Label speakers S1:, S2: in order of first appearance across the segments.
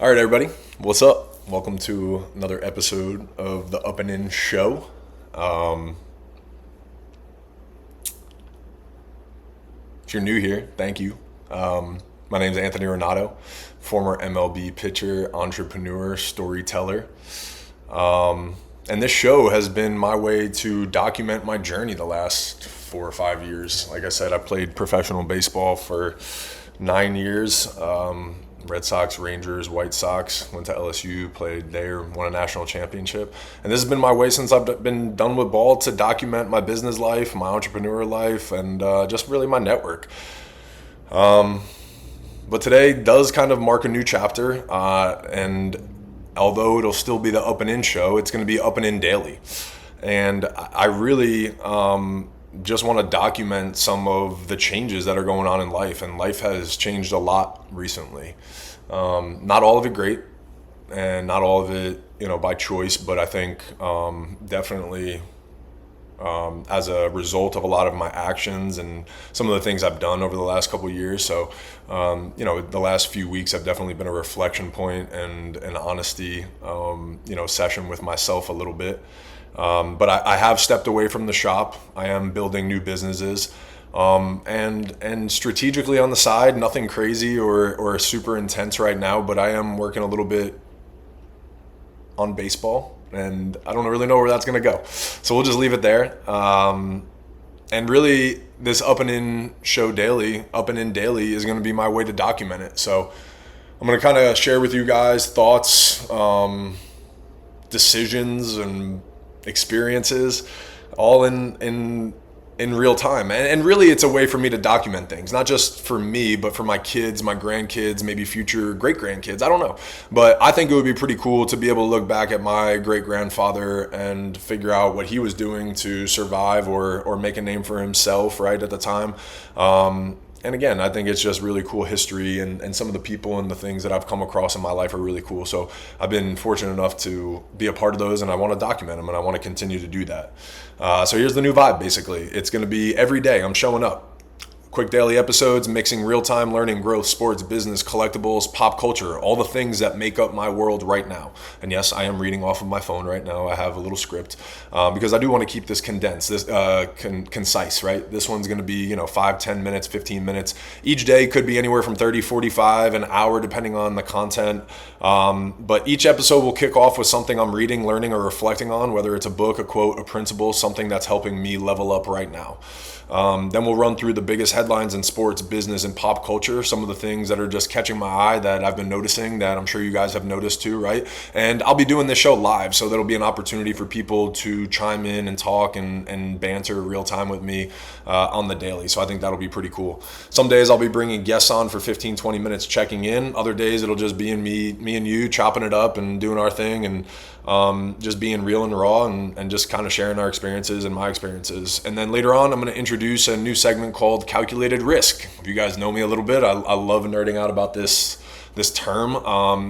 S1: All right, everybody, what's up? Welcome to another episode of the Up and In Show. If you're new here, thank you. My name is Anthony Ranaudo, former MLB pitcher, entrepreneur, storyteller. And this show has been my way to document my journey the last 4 or 5 years. Like I said, I played professional baseball for 9 years. Red Sox, Rangers, White Sox, went to LSU, played there, won a national championship. And this has been my way since I've been done with ball to document my business life, my entrepreneur life, and just really my network. But today does kind of mark a new chapter, and although it'll still be the Up and In Show, it's going to be Up and In Daily. And I really just want to document some of the changes that are going on in life, and life has changed a lot recently. Not all of it great, and not all of it, by choice, but I think definitely as a result of a lot of my actions and some of the things I've done over the last couple of years. So, the last few weeks have definitely been a reflection point and an honesty, session with myself a little bit. But I have stepped away from the shop. I am building new businesses, and strategically on the side, nothing crazy or super intense right now, but I am working a little bit on baseball, and I don't really know where that's going to go. So we'll just leave it there. And really, this Up and In Show Daily, Up and In Daily, is going to be my way to document it. So I'm going to kind of share with you guys thoughts, decisions, and experiences, all in real time. And really, it's a way for me to document things, not just for me, but for my kids, my grandkids, maybe future great grandkids. I don't know, but I think it would be pretty cool to be able to look back at my great grandfather and figure out what he was doing to survive or make a name for himself right at the time. And again, I think it's just really cool history, and some of the people and the things that I've come across in my life are really cool. So I've been fortunate enough to be a part of those, and I want to document them, and I want to continue to do that. So here's the new vibe, basically. It's going to be every day I'm showing up. Quick daily episodes, mixing real-time learning, growth, sports, business, collectibles, pop culture, all the things that make up my world right now. And yes, I am reading off of my phone right now. I have a little script because I do want to keep this condensed, this concise, right? This one's going to be, 5, 10 minutes, 15 minutes. Each day could be anywhere from 30, 45, an hour, depending on the content. But each episode will kick off with something I'm reading, learning, or reflecting on, whether it's a book, a quote, a principle, something that's helping me level up right now. Then we'll run through the biggest headlines in sports, business, and pop culture. Some of the things that are just catching my eye that I've been noticing that I'm sure you guys have noticed too, right? And I'll be doing this show live, so that'll be an opportunity for people to chime in and talk and banter real time with me on the daily. So I think that'll be pretty cool. Some days I'll be bringing guests on for 15, 20 minutes checking in. Other days it'll just be me and you chopping it up and doing our thing, and just being real and raw and just kind of sharing our experiences and my experiences. And then later on, I'm going to introduce a new segment called Calculated Risk. If you guys know me a little bit, I love nerding out about this term,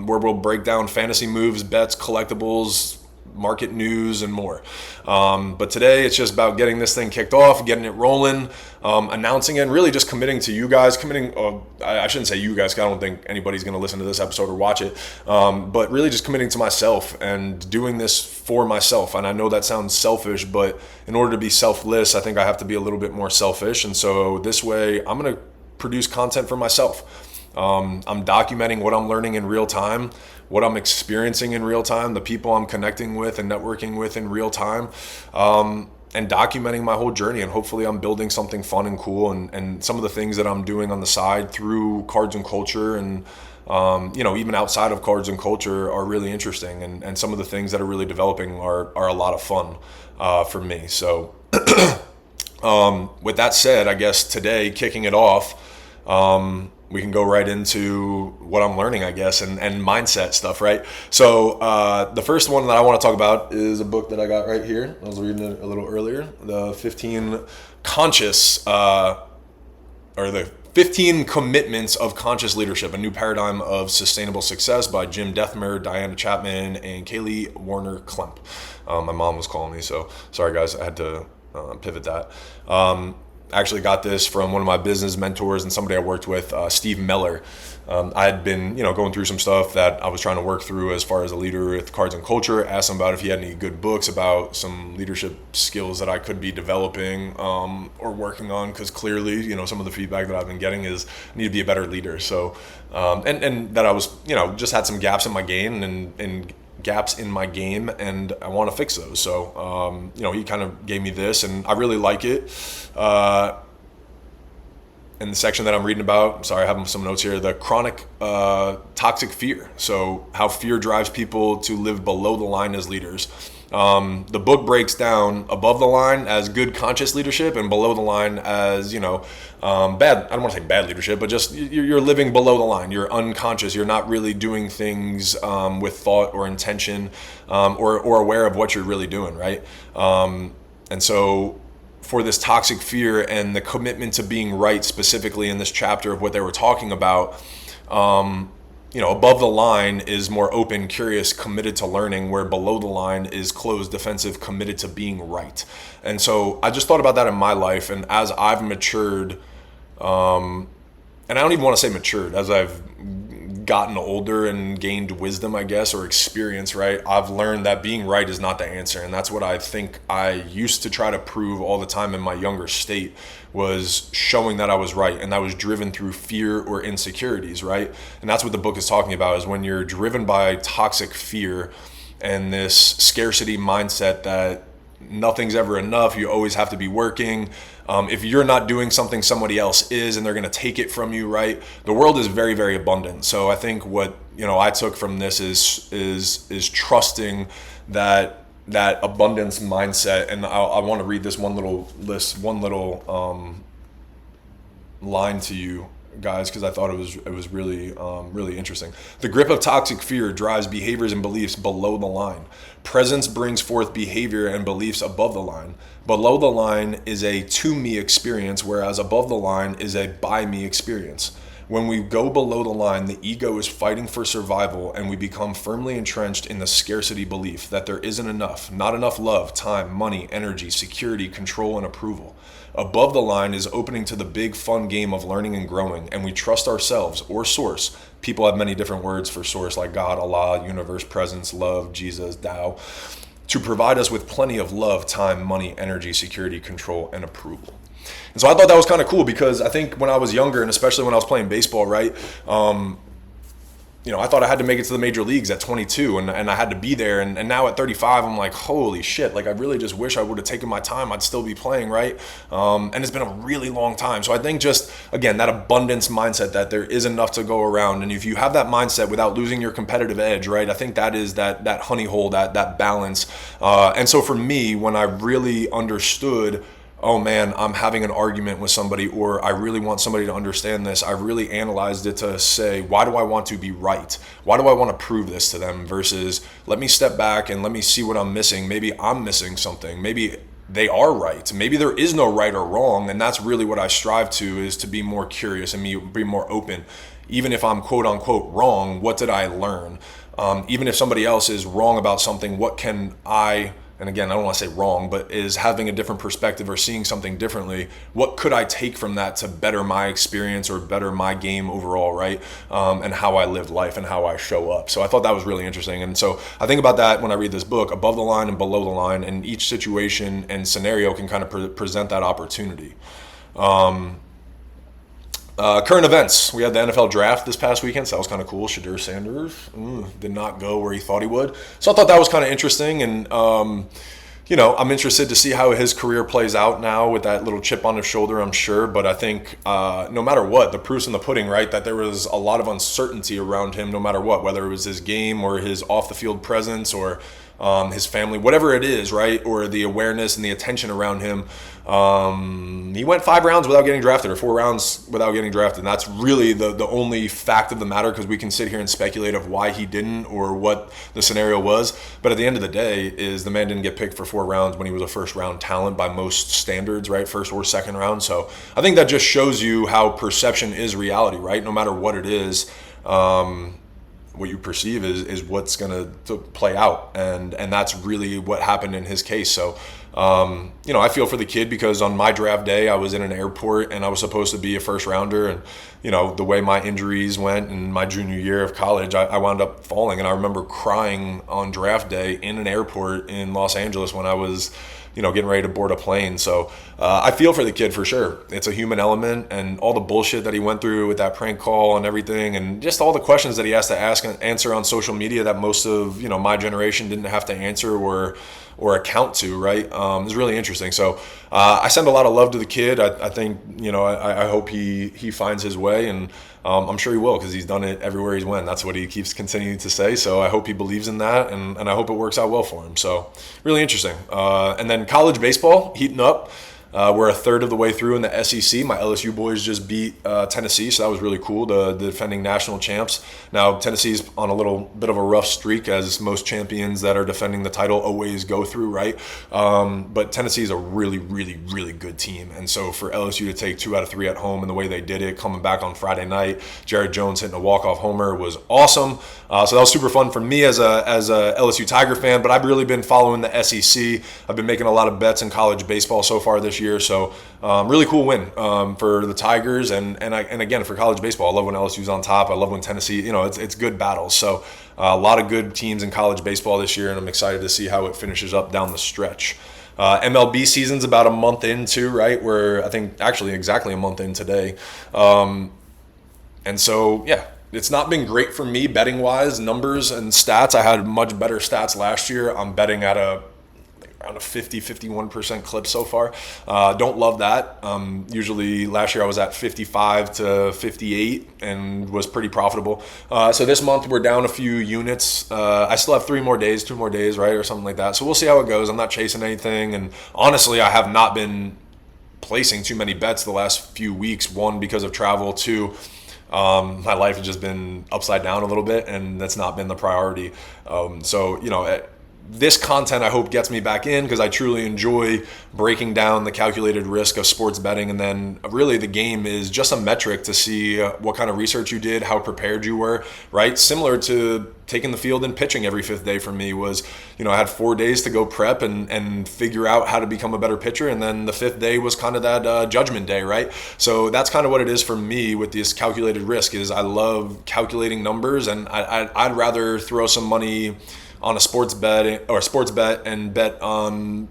S1: where we'll break down fantasy moves, bets, collectibles, market news, and more. But today it's just about getting this thing kicked off, getting it rolling, announcing it, and really just committing to you guys, I shouldn't say you guys, because I don't think anybody's going to listen to this episode or watch it, but really just committing to myself and doing this for myself. And I know that sounds selfish, but in order to be selfless, I think I have to be a little bit more selfish. And so this way, I'm going to produce content for myself. I'm documenting what I'm learning in real time, what I'm experiencing in real time, the people I'm connecting with and networking with in real time, and documenting my whole journey. And hopefully I'm building something fun and cool, and some of the things that I'm doing on the side through cards and culture and even outside of cards and culture are really interesting, and some of the things that are really developing are a lot of fun for me. So with that said, I guess today, kicking it off, we can go right into what I'm learning, I guess, and mindset stuff, right? So the first one that I want to talk about is a book that I got right here. I was reading it a little earlier, the 15 Commitments of Conscious Leadership, a New Paradigm of Sustainable Success by Jim Dethmer, Diana Chapman, and Kaylee Warner Klemp. My mom was calling me, so sorry guys, I had to pivot that. actually got this from one of my business mentors and somebody I worked with, Steve Meller. I had been, going through some stuff that I was trying to work through as far as a leader with cards and culture. Asked him about if he had any good books about some leadership skills that I could be developing or working on, because clearly, some of the feedback that I've been getting is I need to be a better leader. So, and that I was, just had some gaps in my game and gaps in my game, and I want to fix those. So, he kind of gave me this, and I really like it. In the section that I'm reading about, sorry, I have some notes here, the chronic toxic fear. So how fear drives people to live below the line as leaders. The book breaks down above the line as good conscious leadership and below the line as, bad, I don't want to say bad leadership, but just you're living below the line. You're unconscious. You're not really doing things with thought or intention or aware of what you're really doing, right? And so for this toxic fear and the commitment to being right, specifically in this chapter of what they were talking about, above the line is more open, curious, committed to learning, where below the line is closed, defensive, committed to being right. And so I just thought about that in my life, and as I've matured, and I don't even want to say matured, as I've gotten older and gained wisdom, I guess, or experience, right? I've learned that being right is not the answer. And that's what I think I used to try to prove all the time in my younger state, was showing that I was right. And that was driven through fear or insecurities, right? And that's what the book is talking about, is when you're driven by toxic fear and this scarcity mindset that nothing's ever enough, you always have to be working. If you're not doing something, somebody else is, and they're going to take it from you, right? The world is very, very abundant. So I think what I took from this is trusting that abundance mindset. And I want to read this one little line to you guys, because I thought it was really really interesting. The grip of toxic fear drives behaviors and beliefs below the line. Presence brings forth behavior and beliefs above the line. Below the line is a to me experience, whereas above the line is a by me experience. When we go below the line, the ego is fighting for survival, and we become firmly entrenched in the scarcity belief that there isn't enough, not enough love, time, money, energy, security, control, and approval. Above the line is opening to the big fun game of learning and growing, and we trust ourselves or source. People have many different words for source, like God, Allah, universe, presence, love, Jesus, Tao, to provide us with plenty of love, time, money, energy, security, control, and approval. And so I thought that was kind of cool, because I think when I was younger, and especially when I was playing baseball, right, I thought I had to make it to the major leagues at 22, and I had to be there. And now at 35, I'm like, holy shit, like I really just wish I would have taken my time. I'd still be playing, right? And it's been a really long time. So I think just, again, that abundance mindset, that there is enough to go around. And if you have that mindset without losing your competitive edge, right, I think that is that honey hole, that balance. And so for me, when I really understood, oh man, I'm having an argument with somebody, or I really want somebody to understand this, I really analyzed it to say, why do I want to be right? Why do I want to prove this to them? Versus, let me step back and let me see what I'm missing. Maybe I'm missing something. Maybe they are right. Maybe there is no right or wrong. And that's really what I strive to, is to be more curious and be more open. Even if I'm quote unquote wrong, what did I learn? Even if somebody else is wrong about something, what can I, and again, I don't want to say wrong, but is having a different perspective or seeing something differently, what could I take from that to better my experience or better my game overall, right? And how I live life and how I show up. So I thought that was really interesting. And so I think about that when I read this book, above the line and below the line, and each situation and scenario can kind of present that opportunity. Current events. We had the NFL draft this past weekend, so that was kind of cool. Shadur Sanders did not go where he thought he would. So I thought that was kind of interesting. And, I'm interested to see how his career plays out now with that little chip on his shoulder, I'm sure. But I think no matter what, the proof's in the pudding, right? That there was a lot of uncertainty around him no matter what, whether it was his game or his off-the-field presence or his family, whatever it is, right? Or the awareness and the attention around him. He went 5 rounds without getting drafted, or 4 rounds without getting drafted. And that's really the only fact of the matter, because we can sit here and speculate of why he didn't or what the scenario was. But at the end of the day, is the man didn't get picked for 4 rounds when he was a first round talent by most standards, right? First or second round. So I think that just shows you how perception is reality, right? No matter what it is. perceive is what's going to play out, and that's really what happened in his case. So I feel for the kid, because on my draft day I was in an airport and I was supposed to be a first rounder, and the way my injuries went in my junior year of college, I wound up falling, and I remember crying on draft day in an airport in Los Angeles when I was getting ready to board a plane. So I feel for the kid for sure. It's a human element, and all the bullshit that he went through with that prank call and everything, and just all the questions that he has to answer on social media that most of my generation didn't have to answer or account to, right? It's really interesting. So I send a lot of love to the kid. I think I hope he finds his way, and I'm sure he will, because he's done it everywhere he's went. That's what he keeps continuing to say. So I hope he believes in that, and I hope it works out well for him. So really interesting. And then college baseball heating up. We're a third of the way through in the SEC. My LSU boys just beat Tennessee, so that was really cool, the defending national champs. Now, Tennessee's on a little bit of a rough streak, as most champions that are defending the title always go through, right? But Tennessee is a really, really, really good team. And so for LSU to take 2 out of 3 at home and the way they did it, coming back on Friday night, Jared Jones hitting a walk-off homer was awesome. So that was super fun for me as a LSU Tiger fan, but I've really been following the SEC. I've been making a lot of bets in college baseball so far this year. So really cool win for the Tigers, and again for college baseball. I love when LSU's on top. I love when Tennessee, it's good battles. So a lot of good teams in college baseball this year, and I'm excited to see how it finishes up down the stretch. MLB season's about a month into, right? We're, I think, actually exactly a month in today. And so, yeah, it's not been great for me betting wise, numbers and stats. I had much better stats last year. I'm betting at around a 51% clip so far. Don't love that. Usually last year I was at 55 to 58 and was pretty profitable. So this month we're down a few units. I still have 2 more days, right? Or something like that. So we'll see how it goes. I'm not chasing anything. And honestly, I have not been placing too many bets the last few weeks. 1, because of travel. 2, my life has just been upside down a little bit, and that's not been the priority. This content I hope gets me back in, because I truly enjoy breaking down the calculated risk of sports betting. And then really the game is just a metric to see what kind of research you did, how prepared you were, right? Similar to taking the field and pitching every 5th day for me was, I had 4 days to go prep and figure out how to become a better pitcher. And then the 5th day was kind of that judgment day, right? So that's kind of what it is for me with this calculated risk. Is I love calculating numbers, and I'd rather throw some money on a sports bet and bet on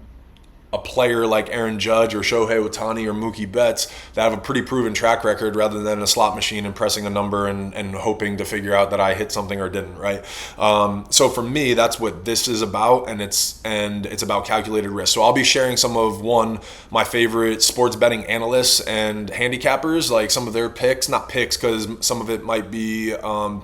S1: a player like Aaron Judge or Shohei Ohtani or Mookie Betts that have a pretty proven track record, rather than a slot machine and pressing a number and hoping to figure out that I hit something or didn't, right? So for me, that's what this is about, and it's about calculated risk. So I'll be sharing some of my favorite sports betting analysts and handicappers, like some of their picks, not picks because some of it might be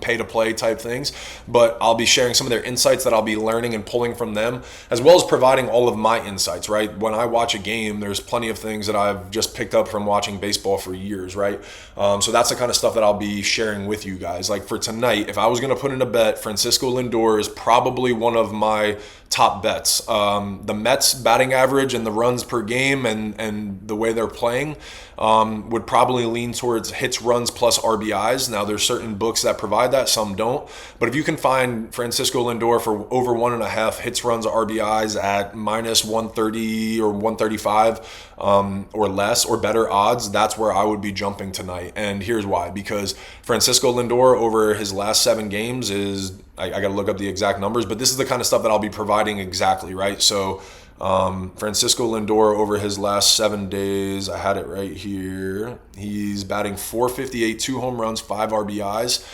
S1: pay to play type things, but I'll be sharing some of their insights that I'll be learning and pulling from them, as well as providing all of my insights, right? When I watch a game, there's plenty of things that I've just picked up from watching baseball for years, right? So that's the kind of stuff that I'll be sharing with you guys. Like for tonight, if I was going to put in a bet, Francisco Lindor is probably one of my top bets. The Mets batting average and the runs per game and the way they're playing would probably lean towards hits, runs plus RBIs. Now there's certain books that provide that, some don't. But if you can find Francisco Lindor for over 1.5 hits, runs, RBIs at minus 130 or 135 or less or better odds, that's where I would be jumping tonight. And here's why. Because Francisco Lindor over his last 7 games is, I got to look up the exact numbers, but this is the kind of stuff that I'll be providing exactly, right? So Francisco Lindor over his last 7 days, I had it right here. He's batting .458, 2 home runs, 5 RBIs.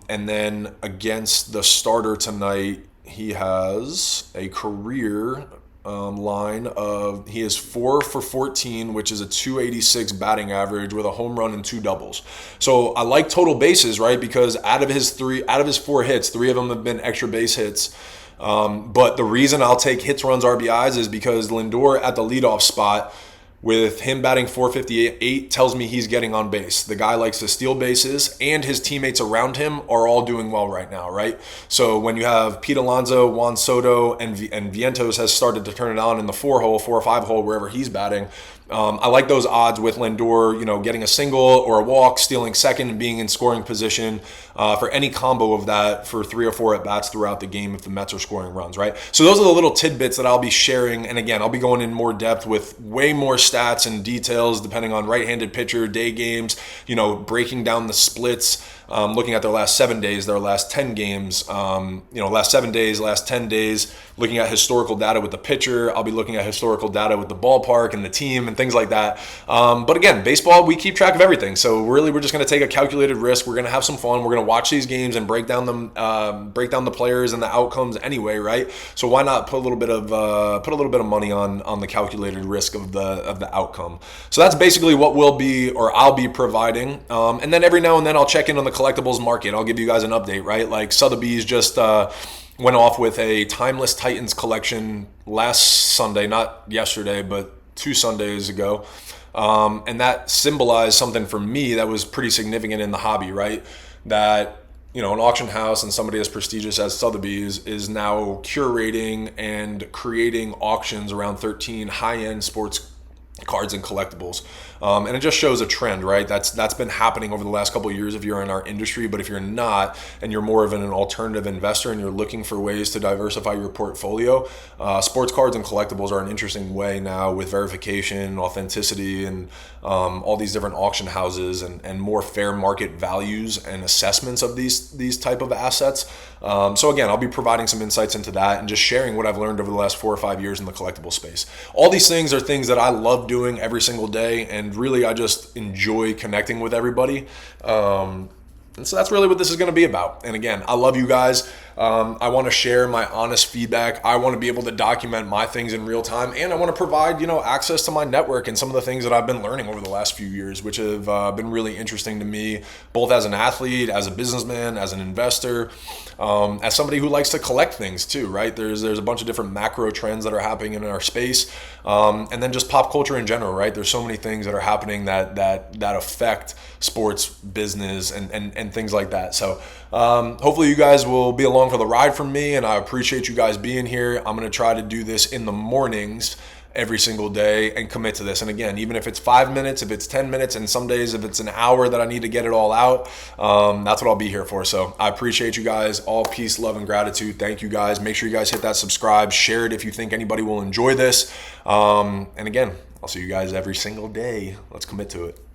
S1: And then against the starter tonight, he has a career line of, he is 4 for 14, which is a .286 batting average with a home run and 2 doubles. So I like total bases, right? Because out of his 4 hits, 3 of them have been extra base hits. But the reason I'll take hits, runs, RBIs is because Lindor at the leadoff spot, with him batting .458, tells me he's getting on base. The guy likes to steal bases, and his teammates around him are all doing well right now, right? So when you have Pete Alonso, Juan Soto, and Vientos has started to turn it on in the 4 or 5 hole, wherever he's batting, I like those odds with Lindor, getting a single or a walk, stealing second, and being in scoring position for any combo of that for 3 or 4 at-bats throughout the game if the Mets are scoring runs, right? So those are the little tidbits that I'll be sharing. And again, I'll be going in more depth with way more stats and details depending on right-handed pitcher, day games, breaking down the splits, looking at their last 7 days, their last 10 games, last 7 days, last 10 days, looking at historical data with the pitcher. I'll be looking at historical data with the ballpark and the team and things like that. But again, baseball, we keep track of everything. So really, we're just going to take a calculated risk. We're going to have some fun. We're going to watch these games and break down the players and the outcomes anyway, right? So why not put a little bit of money on the calculated risk of the outcome? So that's basically what I'll be providing. And then every now and then I'll check in on the collectibles market. I'll give you guys an update, right? Like Sotheby's just went off with a Timeless Titans collection last Sunday, not yesterday, but 2 Sundays ago. And that symbolized something for me that was pretty significant in the hobby, right? That, an auction house and somebody as prestigious as Sotheby's is now curating and creating auctions around 13 high-end sports cards and collectibles. And it just shows a trend, right? That's been happening over the last couple of years if you're in our industry. But if you're not, and you're more of an alternative investor and you're looking for ways to diversify your portfolio, sports cards and collectibles are an interesting way now with verification, authenticity, and all these different auction houses and more fair market values and assessments of these type of assets. So again, I'll be providing some insights into that and just sharing what I've learned over the last 4 or 5 years in the collectible space. All these things are things that I love doing every single day, and really I just enjoy connecting with everybody. And so that's really what this is going to be about. And again, I love you guys. I want to share my honest feedback. I want to be able to document my things in real time, and I want to provide, access to my network and some of the things that I've been learning over the last few years, which have been really interesting to me, both as an athlete, as a businessman, as an investor, as somebody who likes to collect things too, right? There's a bunch of different macro trends that are happening in our space, and then just pop culture in general, right? There's so many things that are happening that affect sports, business, and things like that. So hopefully you guys will be along for the ride from me, and I appreciate you guys being here. I'm going to try to do this in the mornings every single day and commit to this. And again, even if it's 5 minutes, if it's 10 minutes, and some days if it's an hour that I need to get it all out, that's what I'll be here for. So I appreciate you guys. All peace, love, and gratitude. Thank you guys. Make sure you guys hit that subscribe, share it if you think anybody will enjoy this. And again, I'll see you guys every single day. Let's commit to it.